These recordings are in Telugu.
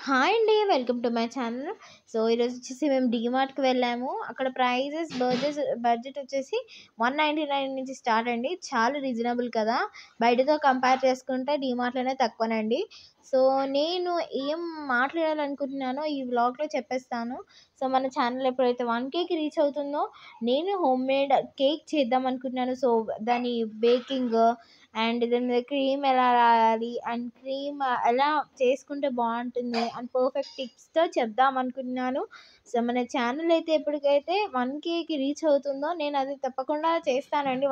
హాయ్ అండి. Welcome to my channel. So ఈరోజు వచ్చేసి మేము డీమార్ట్కి వెళ్ళాము. అక్కడ ప్రైజెస్ బడ్జెట్ వచ్చేసి 199 నుంచి స్టార్ట్ అండి. చాలా రీజనబుల్ కదా, బయటతో కంపేర్ చేసుకుంటే డీమార్ట్లోనే తక్కువనండి. సో నేను ఏం మాట్లాడాలనుకుంటున్నానో ఈ వ్లాగ్లో చెప్పేస్తాను. సో మన ఛానల్ ఎప్పుడైతే 1Kకి రీచ్ అవుతుందో నేను హోమ్ మేడ్ కేక్ చేద్దాం అనుకుంటున్నాను. సో దాని బేకింగ్ అండ్ దాని మీద క్రీమ్ ఎలా రాయాలి అండ్ క్రీమ్ ఎలా చేసుకుంటే బాగుంటుంది అండ్ పర్ఫెక్ట్ టిప్స్తో చెప్దాం అనుకుంటున్నాను. సో మన ఛానల్ అయితే ఎప్పటికైతే 1Kకి రీచ్ అవుతుందో నేను అది తప్పకుండా చేస్తానండి.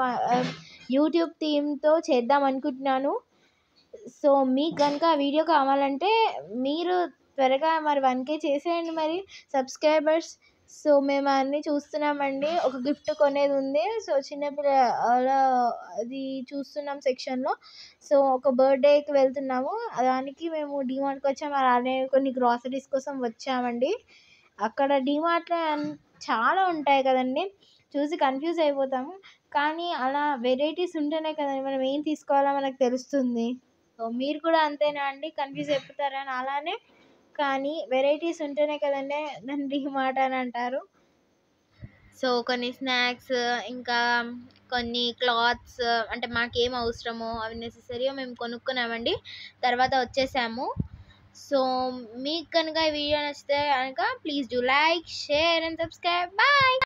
యూట్యూబ్ థీమ్తో చేద్దాం అనుకుంటున్నాను. సో మీకు కనుక వీడియో కావాలంటే మీరు త్వరగా మరి 1K చేసేయండి మరి సబ్స్క్రైబర్స్. సో మేము అన్నీ చూస్తున్నామండి. ఒక గిఫ్ట్ కొనేది ఉంది. సో చిన్నపిల్ల అది చూస్తున్నాం సెక్షన్లో. సో ఒక బర్త్డేకి వెళ్తున్నాము, దానికి మేము డీమార్ట్కి వచ్చాము. అలానే కొన్ని గ్రాసరీస్ కోసం వచ్చామండి. అక్కడ డీమార్ట్లో చాలా ఉంటాయి కదండి, చూసి కన్ఫ్యూజ్ అయిపోతాము. కానీ అలా వెరైటీస్ ఉంటేనే కదండి మనం ఏం తీసుకోవాలో మనకు తెలుస్తుంది. సో మీరు కూడా అంతేనా అండి, కన్ఫ్యూజ్ అయిపోతారా అలానే? కానీ వెరైటీస్ ఉంటేనే కదండి దాన్ని డీమార్ట్ అని అంటారు. సో కొన్ని స్నాక్స్, ఇంకా కొన్ని క్లాత్స్, అంటే మాకేం అవసరమో అవి నెసెసరీగా మేము కొనుక్కున్నామండి. తర్వాత వచ్చేసాము. సో మీకు కనుక ఈ వీడియో నచ్చితే కనుక please do like, share and subscribe. Bye.